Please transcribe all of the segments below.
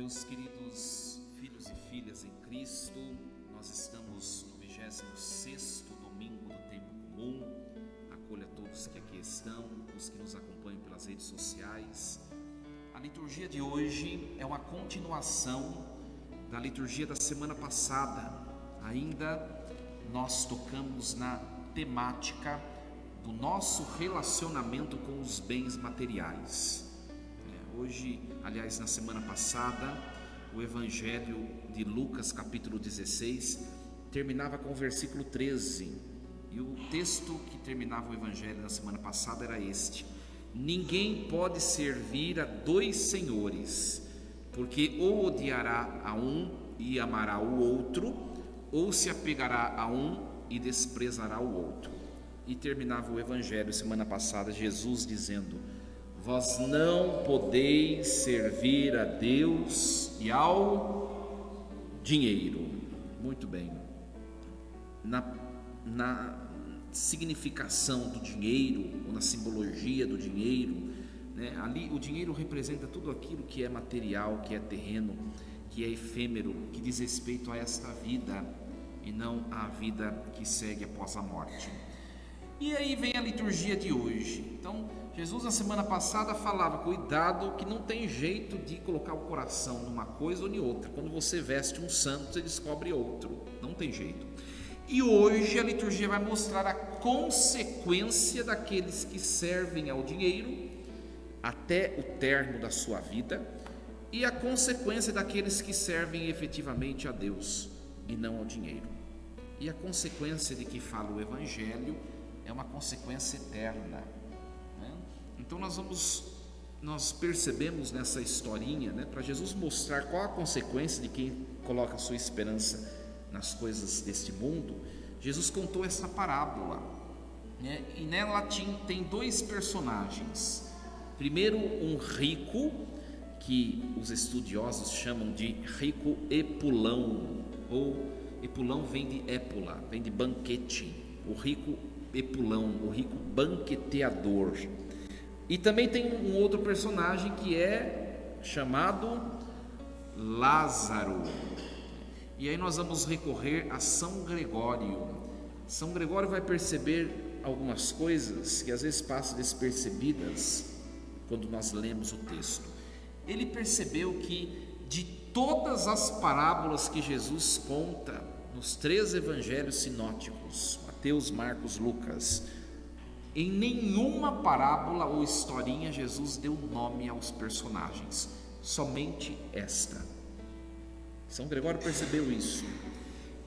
Meus queridos filhos e filhas em Cristo, nós estamos no 26º domingo do tempo comum. Acolha todos que aqui estão, os que nos acompanham pelas redes sociais. A liturgia de hoje é uma continuação da liturgia da semana passada. Ainda nós tocamos na temática do nosso relacionamento com os bens materiais. Hoje, aliás, na semana passada, o Evangelho de Lucas, capítulo 16, terminava com o versículo 13. E o texto que terminava o Evangelho na semana passada era este: ninguém pode servir a dois senhores, porque ou odiará a um e amará o outro, ou se apegará a um e desprezará o outro. E terminava o Evangelho semana passada, Jesus dizendo: vós não podeis servir a Deus e ao dinheiro. Muito bem. Na significação do dinheiro, ou na simbologia do dinheiro, ali o dinheiro representa tudo aquilo que é material, que é terreno, que é efêmero, que diz respeito a esta vida e não à vida que segue após a morte. E aí vem a liturgia de hoje. Então, Jesus na semana passada falava: cuidado que não tem jeito de colocar o coração numa coisa ou em outra. Quando você veste um santo, você descobre outro, não tem jeito. E hoje a liturgia vai mostrar a consequência daqueles que servem ao dinheiro até o término da sua vida, e a consequência daqueles que servem efetivamente a Deus e não ao dinheiro. E a consequência de que fala o Evangelho é uma consequência eterna, Então nós percebemos nessa historinha, para Jesus mostrar qual a consequência de quem coloca a sua esperança nas coisas deste mundo. Jesus contou essa parábola, e nela tem dois personagens. Primeiro, um rico, que os estudiosos chamam de rico epulão, ou epulão vem de épula, vem de banquete, o rico epulão, o rico banqueteador. E também tem um outro personagem que é chamado Lázaro. E aí nós vamos recorrer a São Gregório. São Gregório vai perceber algumas coisas que às vezes passam despercebidas quando nós lemos o texto. Ele percebeu que de todas as parábolas que Jesus conta nos 3 evangelhos sinóticos, Mateus, Marcos, Lucas, em nenhuma parábola ou historinha Jesus deu nome aos personagens, somente esta. São Gregório percebeu isso.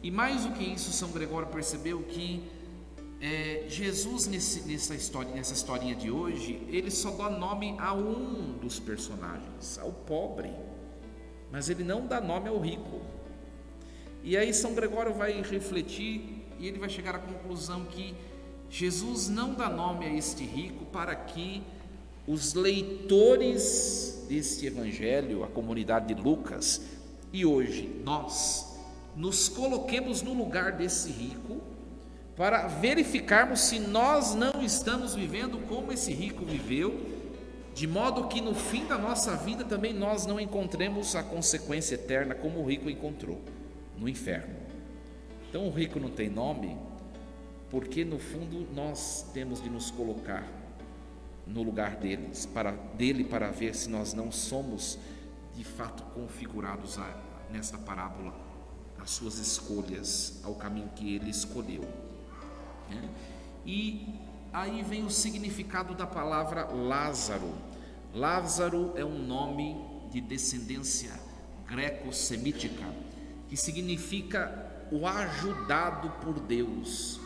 E mais do que isso, São Gregório percebeu que Jesus nessa historinha de hoje, ele só dá nome a um dos personagens, ao pobre, mas ele não dá nome ao rico. E aí São Gregório vai refletir e ele vai chegar à conclusão que Jesus não dá nome a este rico para que os leitores deste evangelho, a comunidade de Lucas, e hoje nós nos coloquemos no lugar desse rico, para verificarmos se nós não estamos vivendo como esse rico viveu, de modo que no fim da nossa vida também nós não encontremos a consequência eterna como o rico encontrou, no inferno. Então o rico não tem nome, porque no fundo nós temos de nos colocar no lugar dele para ver se nós não somos de fato configurados nesta parábola às suas escolhas, ao caminho que ele escolheu. E aí vem o significado da palavra Lázaro. Lázaro é um nome de descendência greco-semítica que significa o ajudado por Deus,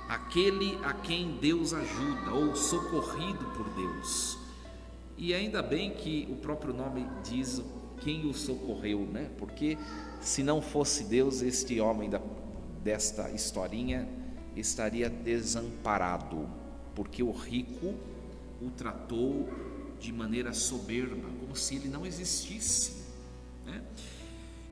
aquele a quem Deus ajuda, ou socorrido por Deus. E ainda bem que o próprio nome diz quem o socorreu, Porque se não fosse Deus, este homem desta historinha estaria desamparado, porque o rico o tratou de maneira soberba, como se ele não existisse,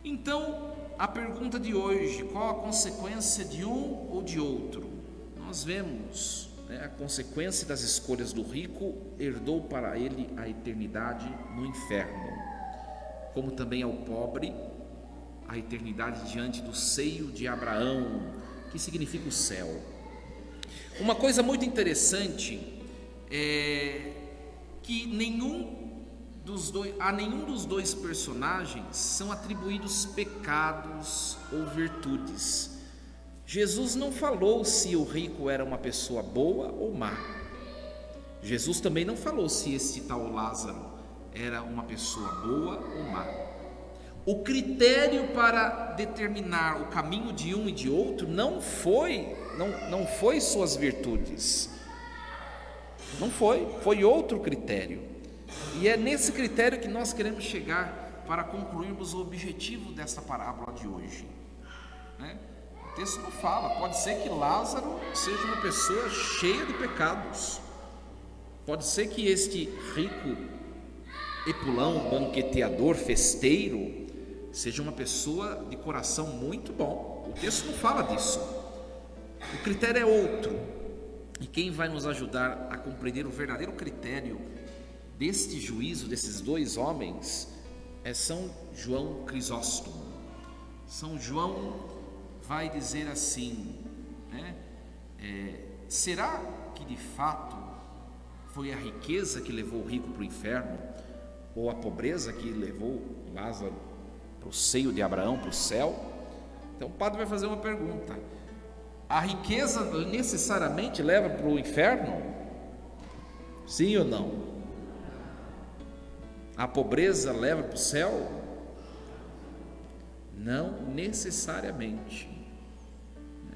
Então, a pergunta de hoje: qual a consequência de um ou de outro? Nós vemos, a consequência das escolhas do rico herdou para ele a eternidade no inferno. como também ao pobre a eternidade diante do seio de Abraão, que significa o céu. Uma coisa muito interessante é que a nenhum dos dois personagens são atribuídos pecados ou virtudes. Jesus não falou se o rico era uma pessoa boa ou má. Jesus também não falou se esse tal Lázaro era uma pessoa boa ou má. O critério para determinar o caminho de um e de outro não foi suas virtudes. Não foi outro critério. E é nesse critério que nós queremos chegar para concluirmos o objetivo dessa parábola de hoje, né? O texto não fala, pode ser que Lázaro seja uma pessoa cheia de pecados, pode ser que este rico epulão, banqueteador, festeiro, seja uma pessoa de coração muito bom. O texto não fala disso. O critério é outro. E quem vai nos ajudar a compreender o verdadeiro critério deste juízo, desses dois homens, é São João Crisóstomo. São João vai dizer assim, né? Será que de fato foi a riqueza que levou o rico para o inferno, ou a pobreza que levou Lázaro para o seio de Abraão, para o céu? Então o padre vai fazer uma pergunta: a riqueza necessariamente leva para o inferno? Sim ou não? A pobreza leva para o céu? Não necessariamente.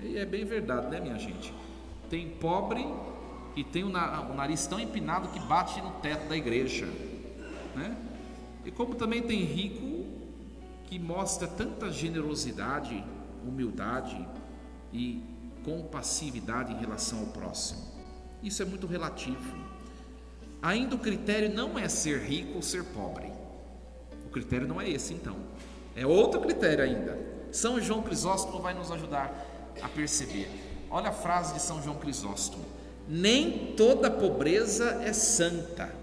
E é bem verdade, né, minha gente? Tem pobre que tem o nariz tão empinado que bate no teto da igreja, né? E como também tem rico que mostra tanta generosidade, humildade e compassividade em relação ao próximo. Isso é muito relativo. Ainda o critério não é ser rico ou ser pobre. O critério não é esse, então. É outro critério ainda. São João Crisóstomo vai nos ajudar a perceber. Olha a frase de São João Crisóstomo: nem toda pobreza é santa.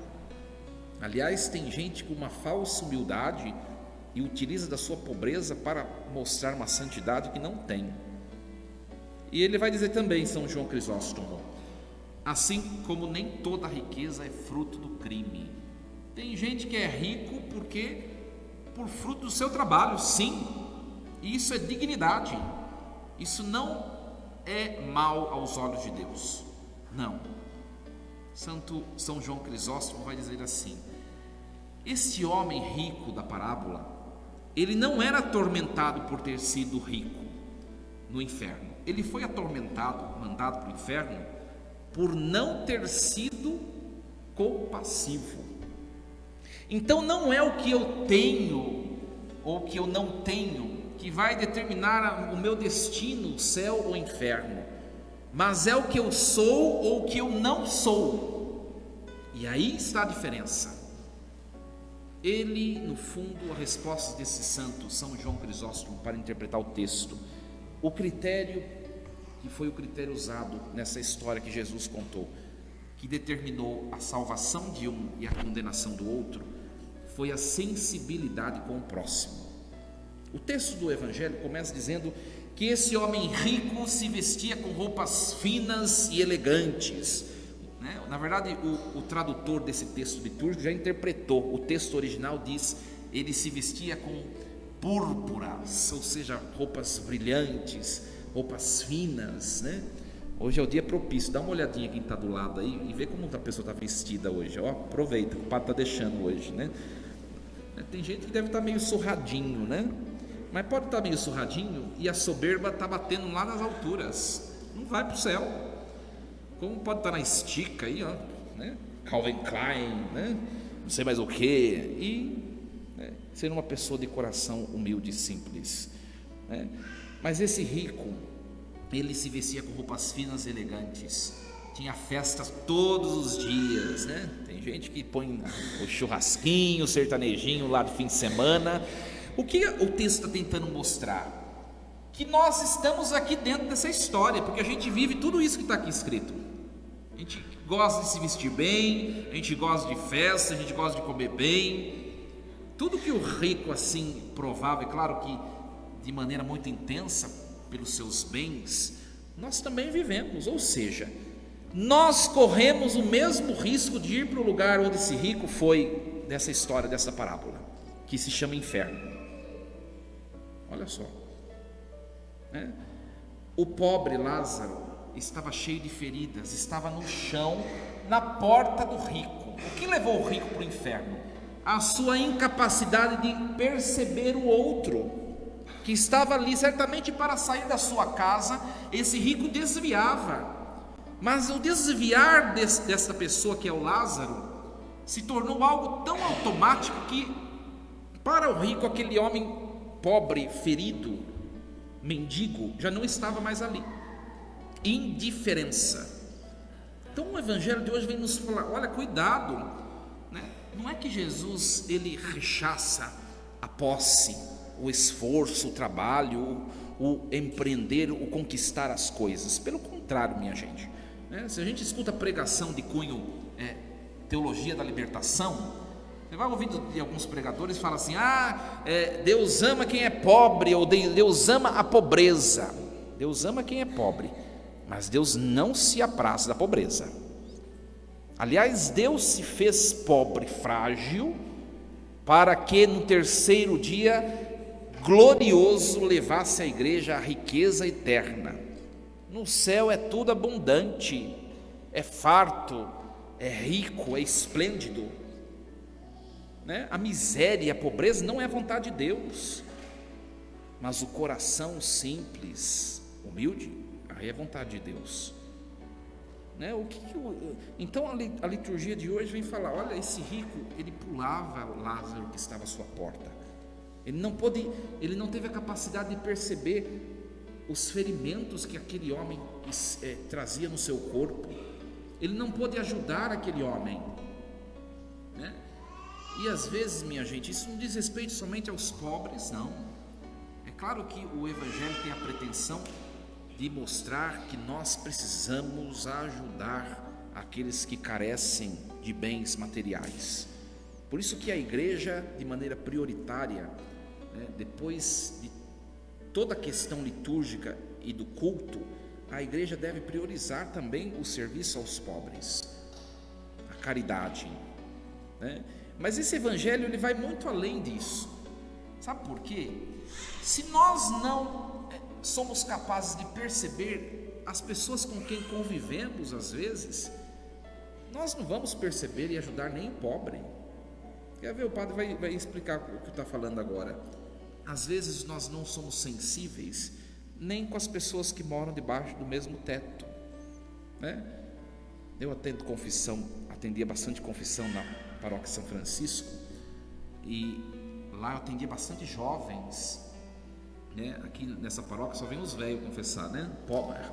Aliás, tem gente com uma falsa humildade e utiliza da sua pobreza para mostrar uma santidade que não tem. E ele vai dizer também, São João Crisóstomo, assim como nem toda riqueza é fruto do crime. Tem gente que é rico por fruto do seu trabalho, sim, e isso é dignidade. Isso não é mal aos olhos de Deus, não. São João Crisóstomo vai dizer assim: este homem rico da parábola, ele não era atormentado por ter sido rico no inferno. Ele foi atormentado, mandado para o inferno, por não ter sido compassivo. Então não é o que eu tenho ou o que eu não tenho que vai determinar o meu destino, céu ou inferno, mas é o que eu sou ou o que eu não sou. E aí está a diferença. Ele, no fundo, a resposta desse santo, São João Crisóstomo, para interpretar o texto, o critério que foi o critério usado nessa história que Jesus contou, que determinou a salvação de um e a condenação do outro, foi a sensibilidade com o próximo. O texto do Evangelho começa dizendo que esse homem rico se vestia com roupas finas e elegantes, né? Na verdade, o tradutor desse texto litúrgico já interpretou. O texto original diz: ele se vestia com púrpuras, ou seja, roupas brilhantes, roupas finas, né? Hoje é o dia propício. Dá uma olhadinha quem está do lado aí e vê como a pessoa está vestida hoje. Ó, aproveita, o padre está deixando hoje, né? Tem gente que deve estar meio surradinho, né? Mas pode estar meio surradinho e a soberba está batendo lá nas alturas, não vai para o céu. Como pode estar na estica aí, ó, né? Calvin Klein, né? Não sei mais o que, e ser uma pessoa de coração humilde e simples, né? Mas esse rico, ele se vestia com roupas finas e elegantes, tinha festas todos os dias, né? Tem gente que põe o churrasquinho, o sertanejinho lá de fim de semana. O que o texto está tentando mostrar? Que nós estamos aqui dentro dessa história, porque a gente vive tudo isso que está aqui escrito. A gente gosta de se vestir bem, a gente gosta de festa, a gente gosta de comer bem. tudo que o rico assim provava, é claro que de maneira muito intensa pelos seus bens, nós também vivemos, ou seja, nós corremos o mesmo risco de ir para o lugar onde esse rico foi, dessa história, dessa parábola, que se chama inferno. Olha só, né? O pobre Lázaro estava cheio de feridas, estava no chão, na porta do rico. O que levou o rico para o inferno? A sua incapacidade de perceber o outro, que estava ali certamente para sair da sua casa. Esse rico desviava, mas o desviar dessa pessoa que é o Lázaro se tornou algo tão automático que para o rico, aquele homem pobre, ferido, mendigo, já não estava mais ali. Indiferença. Então o evangelho de hoje vem nos falar, olha, cuidado, né? Não é que Jesus ele rechaça a posse, o esforço, o trabalho, o empreender, o conquistar as coisas. Pelo contrário, minha gente, né? Se a gente escuta pregação de cunho teologia da libertação, você vai ouvindo de alguns pregadores que falam assim: Deus ama quem é pobre, ou Deus ama a pobreza. Deus ama quem é pobre, mas Deus não se apraz da pobreza. Aliás, Deus se fez pobre, frágil, para que no terceiro dia glorioso levasse a igreja à riqueza eterna. No céu é tudo abundante, é farto, é rico, é esplêndido, né? A miséria e a pobreza não é a vontade de Deus, mas o coração simples, humilde, aí é vontade de Deus, né? Então a liturgia de hoje vem falar: olha, esse rico, ele pulava o Lázaro que estava à sua porta. Ele não teve a capacidade de perceber os ferimentos que aquele homem trazia no seu corpo. Ele não pôde ajudar aquele homem, né? E às vezes, minha gente, isso não diz respeito somente aos pobres, não. É claro que o evangelho tem a pretensão de mostrar que nós precisamos ajudar aqueles que carecem de bens materiais. Por isso que a igreja, de maneira prioritária, né, depois de toda a questão litúrgica e do culto, a igreja deve priorizar também o serviço aos pobres, a caridade, né? Mas esse evangelho ele vai muito além disso. Sabe por quê? Se nós não somos capazes de perceber as pessoas com quem convivemos, às vezes, nós não vamos perceber e ajudar nem o pobre. Quer ver? O padre vai explicar o que está falando agora. Às vezes nós não somos sensíveis nem com as pessoas que moram debaixo do mesmo teto, né? Eu atendia bastante confissão na paróquia São Francisco, e lá eu atendia bastante jovens, né? Aqui nessa paróquia só vem os velhos confessar, né?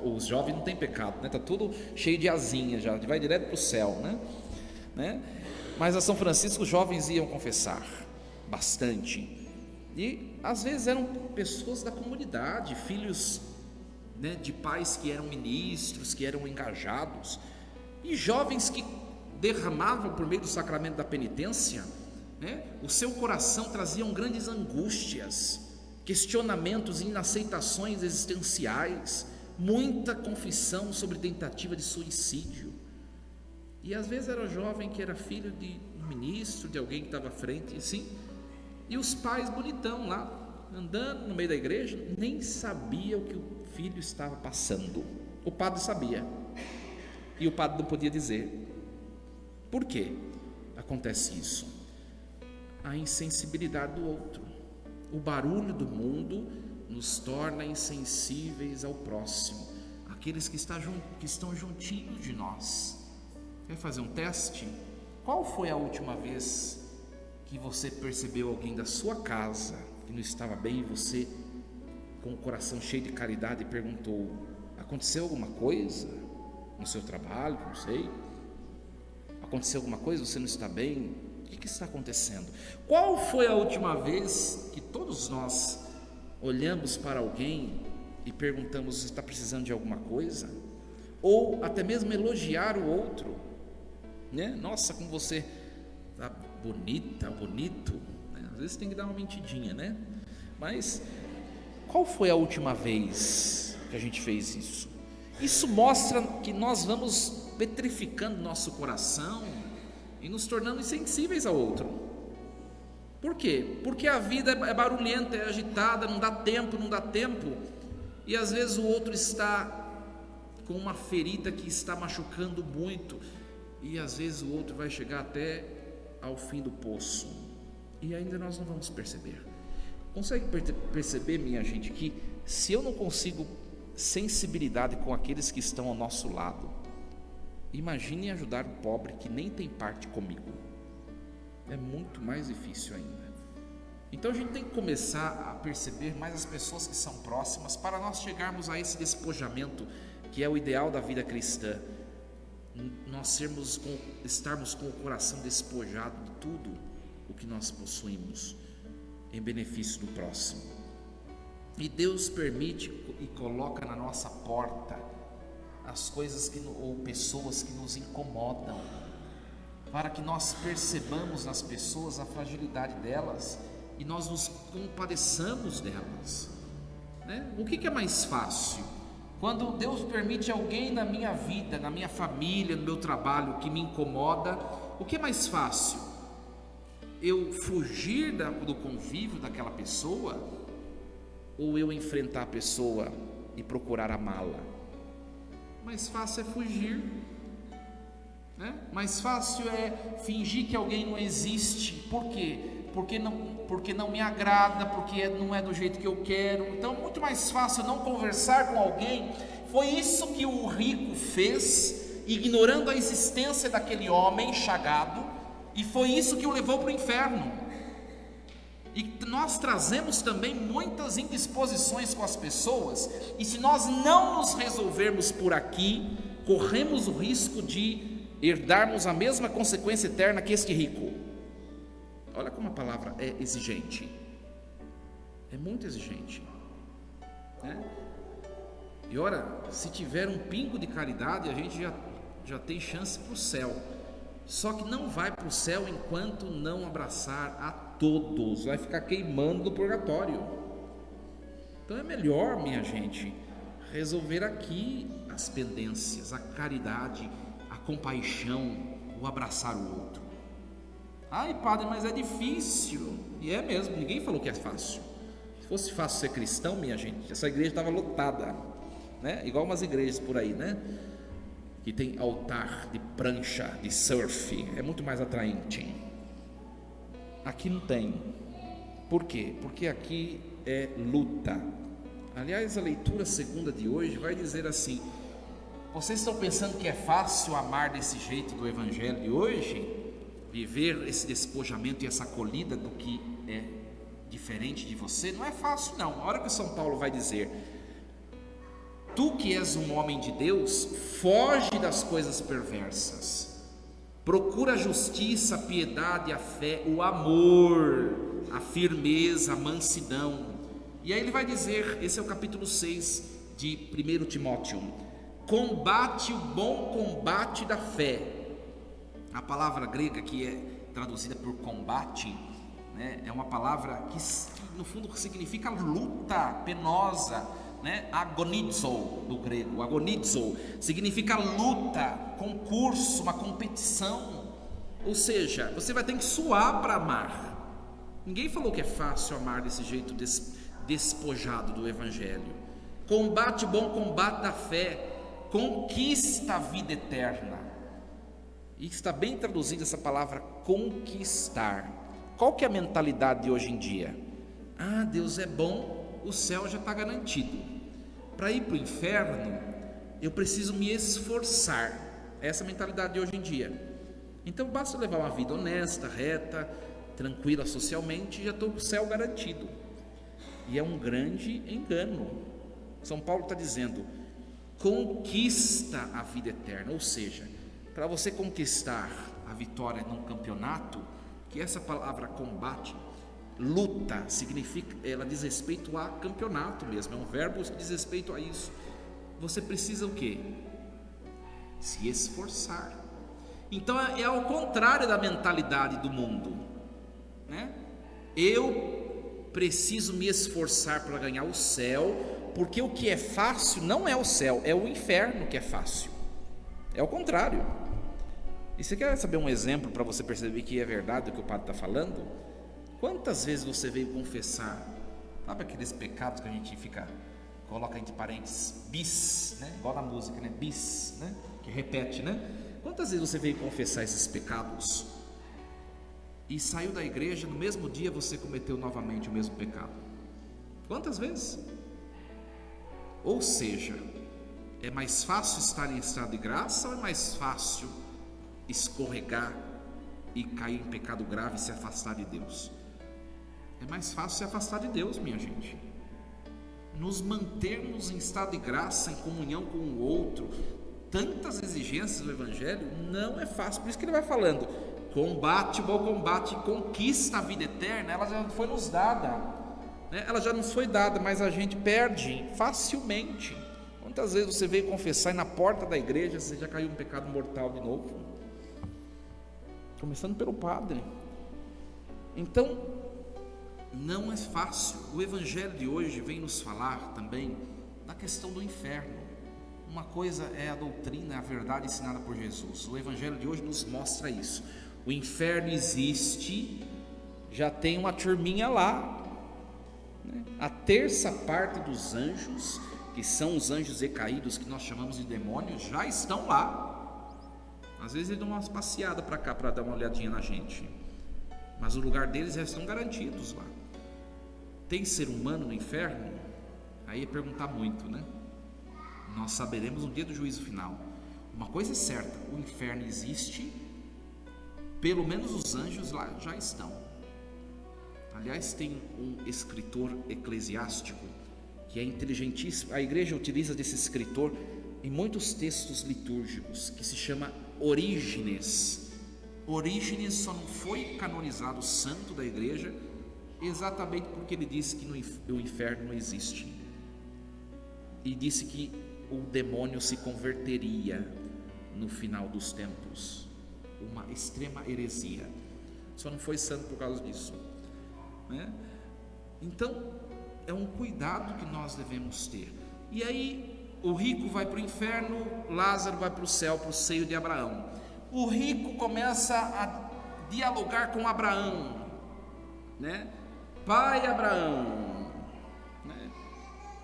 Os jovens não tem pecado, né? Tá tudo cheio de asinha, já vai direto para o céu, né? Mas a São Francisco os jovens iam confessar bastante, e às vezes eram pessoas da comunidade, filhos, né, de pais que eram ministros, que eram engajados, e jovens que derramavam por meio do sacramento da penitência, né, o seu coração traziam grandes angústias, questionamentos e inaceitações existenciais, muita confissão sobre tentativa de suicídio. E às vezes era jovem que era filho de um ministro, de alguém que estava à frente, assim, e os pais bonitão lá, andando no meio da igreja, nem sabia o que o filho estava passando. O padre sabia, e o padre não podia dizer. Por quê acontece isso? A insensibilidade do outro. O barulho do mundo nos torna insensíveis ao próximo, aqueles que estão juntinhos de nós. Quer fazer um teste? Qual foi a última vez que você percebeu alguém da sua casa que não estava bem, e você, com o coração cheio de caridade, perguntou: aconteceu alguma coisa no seu trabalho? Não sei. Aconteceu alguma coisa? Você não está bem? O que está acontecendo? Qual foi a última vez que todos nós olhamos para alguém e perguntamos: está precisando de alguma coisa? Ou até mesmo elogiar o outro, né? Nossa, como você está bonita, bonito, né? Às vezes tem que dar uma mentidinha, né? Mas qual foi a última vez que a gente fez isso? Isso mostra que nós vamos petrificando nosso coração e nos tornando insensíveis ao outro. Por quê? Porque a vida é barulhenta, é agitada, não dá tempo, e às vezes o outro está com uma ferida que está machucando muito, e às vezes o outro vai chegar até ao fim do poço, e ainda nós não vamos perceber. Consegue perceber, minha gente, que se eu não consigo sensibilidade com aqueles que estão ao nosso lado, imagine ajudar o pobre que nem tem parte comigo. É muito mais difícil ainda. Então a gente tem que começar a perceber mais as pessoas que são próximas, para nós chegarmos a esse despojamento que é o ideal da vida cristã. Nós estarmos com o coração despojado de tudo o que nós possuímos, em benefício do próximo. E Deus permite e coloca na nossa porta as coisas ou pessoas que nos incomodam, para que nós percebamos nas pessoas a fragilidade delas e nós nos compadeçamos delas, né? O que é mais fácil? Quando Deus permite alguém na minha vida, na minha família, no meu trabalho que me incomoda, o que é mais fácil? Eu fugir do convívio daquela pessoa, ou eu enfrentar a pessoa e procurar amá-la? Mais fácil é fugir, né? Mais fácil é fingir que alguém não existe. Por quê? Porque não me agrada, porque não é do jeito que eu quero. Então é muito mais fácil não conversar com alguém. Foi isso que o rico fez, ignorando a existência daquele homem chagado, e foi isso que o levou para o inferno. E nós trazemos também muitas indisposições com as pessoas, e se nós não nos resolvermos por aqui, corremos o risco de herdarmos a mesma consequência eterna que este rico. Olha como a palavra é exigente, é muito exigente, né? E ora, se tiver um pingo de caridade, a gente já tem chance para o céu. Só que não vai para o céu enquanto não abraçar a todos, vai ficar queimando no purgatório. Então é melhor, minha gente, resolver aqui as pendências, a caridade, a compaixão, o abraçar o outro. Ai, padre, mas é difícil. E é mesmo, ninguém falou que é fácil. Se fosse fácil ser cristão, minha gente, essa igreja estava lotada, né? Igual umas igrejas por aí, né? Que tem altar de prancha, de surf, é muito mais atraente. Aqui não tem. Por quê? Porque aqui é luta. Aliás, a leitura segunda de hoje vai dizer assim: vocês estão pensando que é fácil amar desse jeito do evangelho de hoje? Viver esse despojamento e essa acolhida do que é diferente de você? Não é fácil não. Olha o que São Paulo vai dizer: tu que és um homem de Deus, foge das coisas perversas, procura a justiça, a piedade, a fé, o amor, a firmeza, a mansidão. E aí ele vai dizer, esse é o capítulo 6 de 1 Timóteo: combate o bom combate da fé. A palavra grega que é traduzida por combate, né, é uma palavra que no fundo significa luta penosa, né? Agonizo, do grego. Agonizo significa luta, concurso, uma competição. Ou seja, você vai ter que suar para amar. Ninguém falou que é fácil amar desse jeito despojado do evangelho. Combate o bom combate da fé, conquista a vida eterna. E está bem traduzida essa palavra conquistar. Qual que é a mentalidade de hoje em dia? Ah, Deus é bom, o céu já está garantido. Para ir para o inferno, eu preciso me esforçar. Essa é a mentalidade de hoje em dia. Então basta levar uma vida honesta, reta, tranquila socialmente, e já estou com o céu garantido. E é um grande engano. São Paulo está dizendo: conquista a vida eterna. Ou seja, para você conquistar a vitória num campeonato, que essa palavra combate, luta, significa, ela diz respeito a campeonato mesmo, é um verbo que diz respeito a isso. Você precisa o quê? Se esforçar. Então é ao contrário da mentalidade do mundo, né? eu preciso me esforçar para ganhar o céu, porque o que é fácil não é o céu, é o inferno que é fácil. É o contrário. E você quer saber um exemplo para você perceber que é verdade o que o padre está falando? Quantas vezes você veio confessar, sabe aqueles pecados que a gente coloca entre parênteses, bis, né? Igual na música, né? Bis, né? Que repete, né? Quantas vezes você veio confessar esses pecados e saiu da igreja, no mesmo dia você cometeu novamente o mesmo pecado? Quantas vezes? Ou seja, é mais fácil estar em estado de graça ou é mais fácil escorregar e cair em pecado grave e se afastar de Deus? É mais fácil se afastar de Deus, minha gente. Nos mantermos em estado de graça, em comunhão com o outro, tantas exigências do Evangelho, não é fácil. Por isso que ele vai falando: combate o bom combate, conquista a vida eterna. Ela já foi nos dada, né? Ela já nos foi dada, mas a gente perde facilmente. Quantas vezes você veio confessar e na porta da igreja você já caiu em pecado mortal de novo? Começando pelo padre. Então, não é fácil. O Evangelho de hoje vem nos falar também da questão do inferno. Uma coisa é a doutrina, a verdade ensinada por Jesus. O Evangelho de hoje nos mostra isso. O inferno existe, já tem uma turminha lá, né? A terça parte dos anjos, que são os anjos recaídos, que nós chamamos de demônios, já estão lá. Às vezes eles dão umas passeadas para cá para dar uma olhadinha na gente, mas o lugar deles já estão garantidos lá. Tem ser humano no inferno? Aí é perguntar muito, né? Nós saberemos no dia do juízo final. Uma coisa é certa: o inferno existe, pelo menos os anjos lá já estão. Aliás, tem um escritor eclesiástico que é inteligentíssimo. A igreja utiliza desse escritor em muitos textos litúrgicos, que se chama Orígenes. Orígenes só não foi canonizado santo da igreja exatamente porque ele disse que o inferno não existe, e disse que o demônio se converteria no final dos tempos. Uma extrema heresia. Só não foi santo por causa disso, né? Então é um cuidado que nós devemos ter. E aí o rico vai para o inferno, Lázaro vai para o céu, para o seio de Abraão. O rico começa a dialogar com Abraão, né? Pai Abraão, né?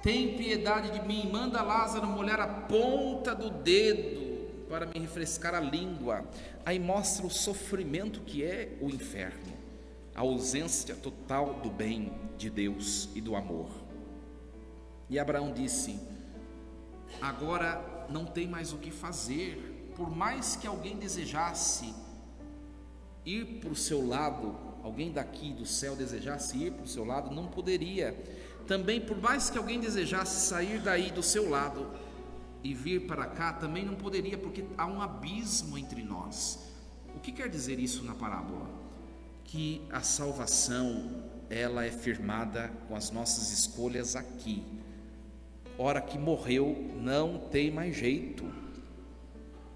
Tem piedade de mim, manda Lázaro molhar a ponta do dedo para me refrescar a língua. Aí mostra o sofrimento que é o inferno, a ausência total do bem de Deus e do amor. E Abraão disse: agora não tem mais o que fazer. Por mais que alguém desejasse ir para o seu lado, alguém daqui do céu desejasse ir para o seu lado, não poderia. Também, por mais que alguém desejasse sair daí do seu lado e vir para cá, também não poderia, porque há um abismo entre nós. O que quer dizer isso na parábola? Que a salvação, ela é firmada com as nossas escolhas aqui. Hora que morreu, não tem mais jeito,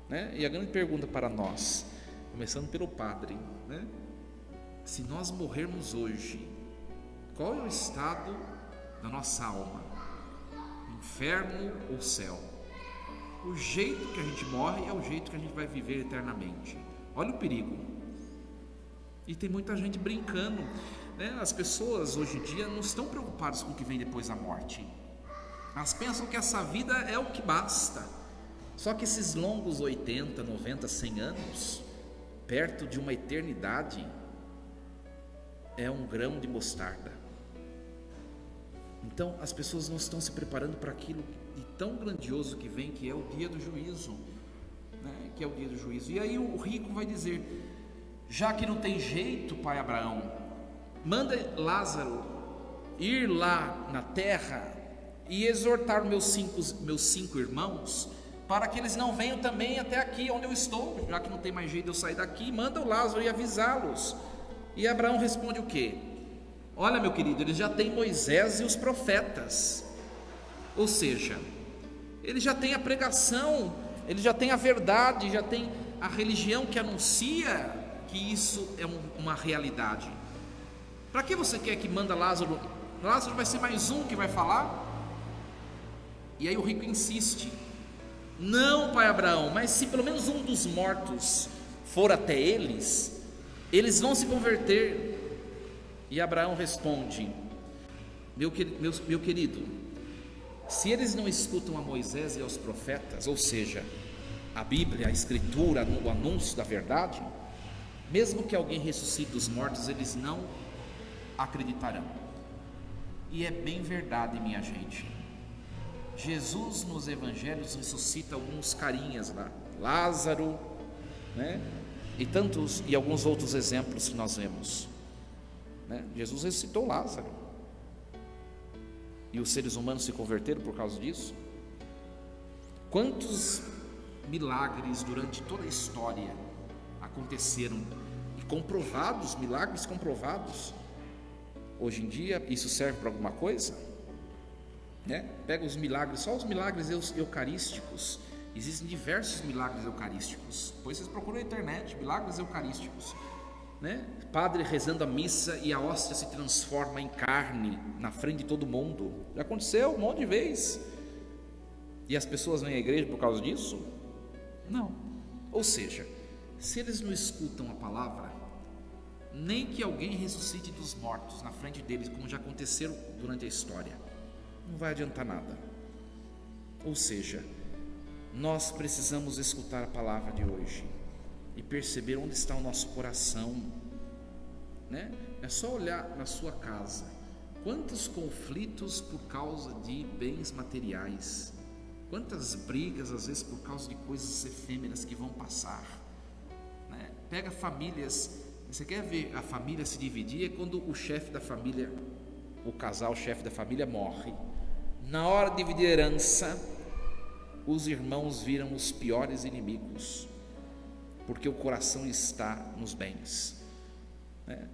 né? E a grande pergunta para nós, começando pelo padre, né? Se nós morrermos hoje, qual é o estado da nossa alma? Inferno ou céu? O jeito que a gente morre é o jeito que a gente vai viver eternamente. Olha o perigo. E tem muita gente brincando, né? As pessoas hoje em dia não estão preocupadas com o que vem depois da morte. Elas pensam que essa vida é o que basta. Só que esses longos 80, 90, 100 anos, perto de uma eternidade, é um grão de mostarda. Então as pessoas não estão se preparando para aquilo de tão grandioso que vem, que é o dia do juízo, né? Que é o dia do juízo. E aí o rico vai dizer: já que não tem jeito, pai Abraão, manda Lázaro ir lá na terra e exortar meus cinco irmãos, para que eles não venham também até aqui onde eu estou, já que não tem mais jeito de eu sair daqui. Manda o Lázaro e avisá-los. E Abraão responde o quê? Olha, meu querido, eles já têm Moisés e os profetas. Ou seja, ele já tem a pregação, ele já tem a verdade, já tem a religião que anuncia que isso é uma realidade. Para que você quer que manda Lázaro? Lázaro vai ser mais um que vai falar? E aí o rico insiste: não, pai Abraão, mas se pelo menos um dos mortos for até eles, eles vão se converter. E Abraão responde: meu querido, se eles não escutam a Moisés e aos profetas, ou seja, a Bíblia, a Escritura, o anúncio da verdade, mesmo que alguém ressuscite dos mortos, eles não acreditarão. E é bem verdade, minha gente. Jesus nos evangelhos ressuscita alguns carinhas lá, Lázaro, né? E alguns outros exemplos que nós vemos, né? Jesus ressuscitou Lázaro, e os seres humanos se converteram por causa disso. Quantos milagres durante toda a história aconteceram, e comprovados, milagres comprovados. Hoje em dia isso serve para alguma coisa, né? Pega os milagres, só os milagres eucarísticos. Existem diversos milagres eucarísticos, depois vocês procuram na internet, milagres eucarísticos, né? Padre rezando a missa e a hóstia se transforma em carne na frente de todo mundo. Já aconteceu um monte de vezes. E as pessoas vêm à igreja por causa disso? Não. Ou seja, se eles não escutam a palavra, nem que alguém ressuscite dos mortos na frente deles, como já aconteceu durante a história, não vai adiantar nada. Ou seja, nós precisamos escutar a palavra de hoje e perceber onde está o nosso coração, né? É só olhar na sua casa, quantos conflitos por causa de bens materiais, quantas brigas às vezes por causa de coisas efêmeras que vão passar, né? Pega famílias, você quer ver a família se dividir? É quando o chefe da família, o casal chefe da família morre. Na hora de dividir a herança, os irmãos viram os piores inimigos, porque o coração está nos bens, né?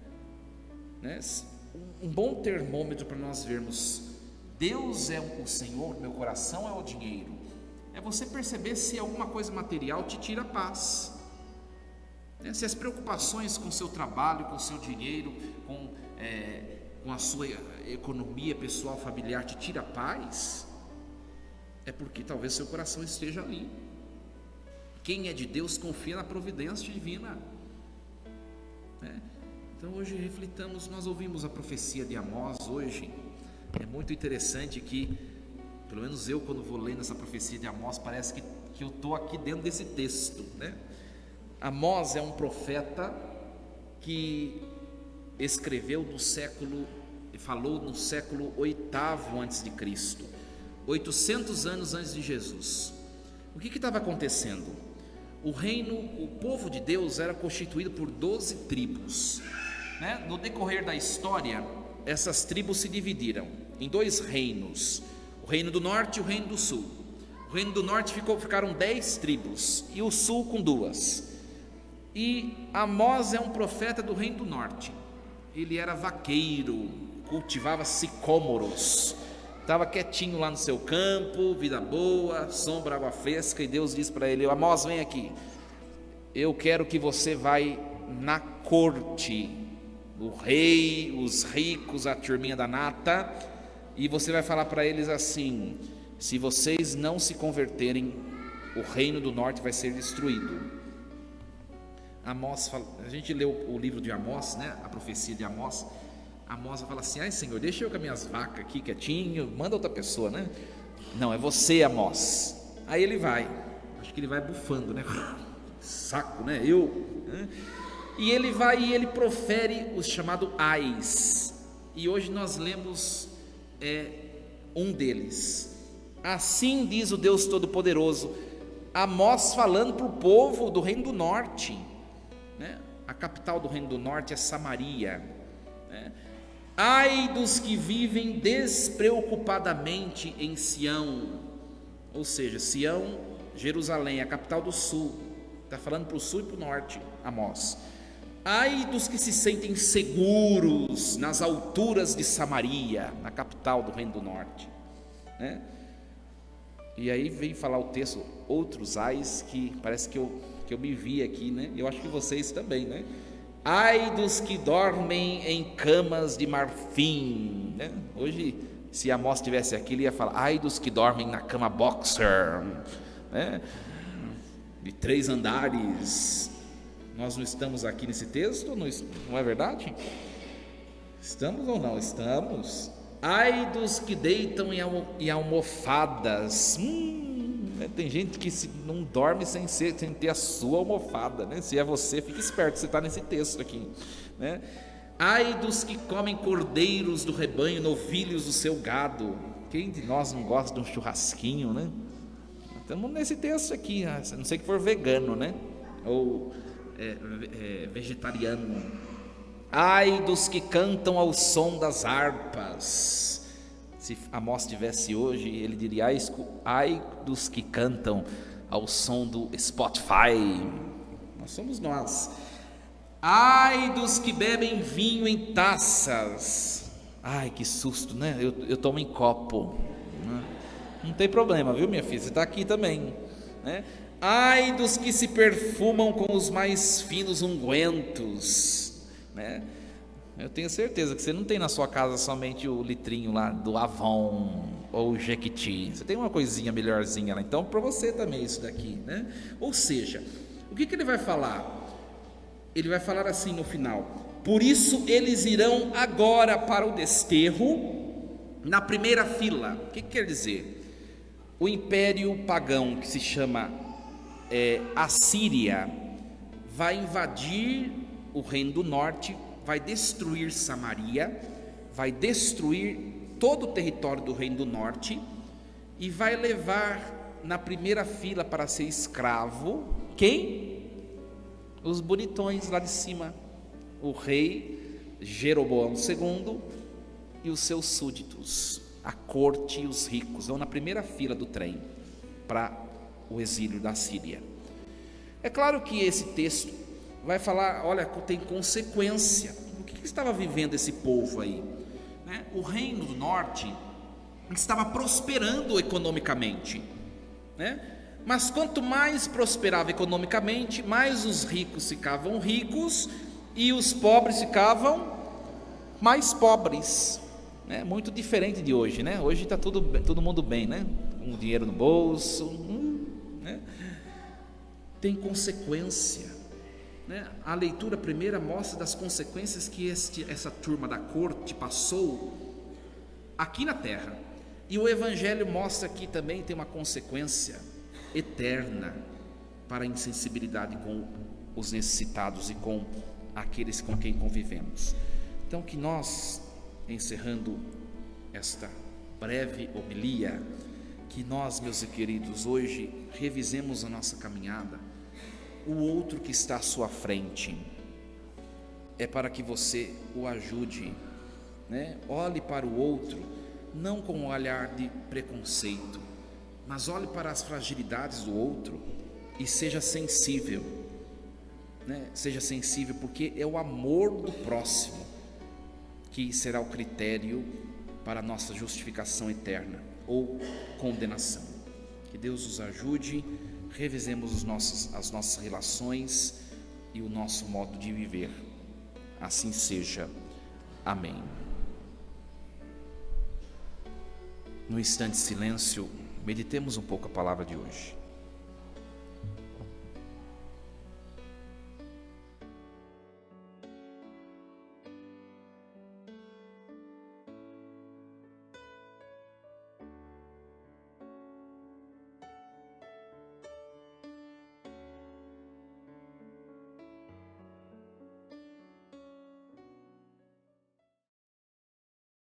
Um bom termômetro para nós vermos Deus é o Senhor, meu coração é o dinheiro, é você perceber se alguma coisa material te tira a paz, né? Se as preocupações com o seu trabalho, com o seu dinheiro, com a sua economia pessoal, familiar te tira a paz, é porque talvez seu coração esteja ali. Quem é de Deus confia na providência divina, né? Então hoje reflitamos, nós ouvimos a profecia de Amós hoje. É muito interessante que, pelo menos eu, quando vou lendo essa profecia de Amós, parece que eu estou aqui dentro desse texto, né? Amós é um profeta que escreveu falou no século 8º antes de Cristo, 800 anos antes de Jesus. O que estava acontecendo? O povo de Deus era constituído por 12 tribos, né? No decorrer da história, essas tribos se dividiram em 2 reinos, o reino do norte e o reino do sul. O reino do norte ficaram 10 tribos, e o sul com 2. E Amós é um profeta do reino do norte. Ele era vaqueiro, cultivava sicômoros, estava quietinho lá no seu campo, vida boa, sombra, água fresca, e Deus diz para ele: Amós, vem aqui, eu quero que você vai na corte, o rei, os ricos, a turminha da nata, e você vai falar para eles assim: se vocês não se converterem, o reino do norte vai ser destruído. Amós fala, a gente leu o livro de Amós, né? A profecia de Amós. Amós fala assim: ai Senhor, deixa eu com as minhas vacas aqui quietinho, manda outra pessoa, né? Não, é você, Amós. Aí ele vai, acho que ele vai bufando, né? Saco, né? Né? E ele vai e ele profere o chamado ais. E hoje nós lemos um deles. Assim diz o Deus Todo-Poderoso. Amós falando para o povo do Reino do Norte, né? A capital do Reino do Norte é Samaria, né? Ai dos que vivem despreocupadamente em Sião, ou seja, Sião, Jerusalém, a capital do sul, está falando para o sul e para o norte, Amós. Ai dos que se sentem seguros nas alturas de Samaria, na capital do Reino do Norte, né? E aí vem falar o texto, outros ais, que parece que eu me vi aqui, né? Eu acho que vocês também, né? Ai dos que dormem em camas de marfim, né? Hoje, se Amós estivesse aqui, ele ia falar: ai dos que dormem na cama boxer, né? De 3 andares. Nós não estamos aqui nesse texto, não é verdade? Estamos ou não? Estamos. Ai dos que deitam em almofadas. Né? Tem gente que não dorme sem ter a sua almofada, né? Se é você, fique esperto, você está nesse texto aqui, né? Ai dos que comem cordeiros do rebanho, novilhos do seu gado. Quem de nós não gosta de um churrasquinho, né? Estamos nesse texto aqui, a não ser que for vegano, né? Ou vegetariano. Ai dos que cantam ao som das harpas. Se Amós estivesse hoje, ele diria: ai dos que cantam ao som do Spotify. Nós somos nós. Ai dos que bebem vinho em taças. Ai, que susto, né? Eu tomo em copo. Não tem problema, viu, minha filha? Você está aqui também, né? Ai dos que se perfumam com os mais finos ungüentos, né? Eu tenho certeza que você não tem na sua casa somente o litrinho lá do Avon ou o Jequiti. Você tem uma coisinha melhorzinha lá. Então, para você também isso daqui, né? Ou seja, o que ele vai falar? Ele vai falar assim no final: por isso eles irão agora para o desterro na primeira fila. O que quer dizer? O império pagão, que se chama Assíria, vai invadir o reino do norte, vai destruir Samaria, vai destruir todo o território do reino do norte e vai levar na primeira fila para ser escravo quem? Os bonitões lá de cima, o rei Jeroboão II e os seus súditos, a corte e os ricos, vão na primeira fila do trem para o exílio da Síria. É claro que esse texto vai falar, olha, tem consequência. O que estava vivendo esse povo aí? Né? O reino do norte estava prosperando economicamente, né? Mas quanto mais prosperava economicamente, mais os ricos ficavam ricos e os pobres ficavam mais pobres, né? Muito diferente de hoje, né? Hoje está todo mundo bem, né? Com dinheiro no bolso, né? Tem consequência, né? A leitura primeira mostra das consequências que essa turma da corte passou aqui na terra, e o evangelho mostra que também tem uma consequência eterna para a insensibilidade com os necessitados e com aqueles com quem convivemos. Então, que nós, encerrando esta breve homilia, que nós, meus queridos, hoje revisemos a nossa caminhada. O outro que está à sua frente é para que você o ajude, né? Olhe para o outro não com um olhar de preconceito, mas olhe para as fragilidades do outro e seja sensível, né? Seja sensível, porque é o amor do próximo que será o critério para a nossa justificação eterna ou condenação. Que Deus nos ajude, revisemos as nossas relações e o nosso modo de viver. Assim seja. Amém. No instante de silêncio, meditemos um pouco a palavra de hoje.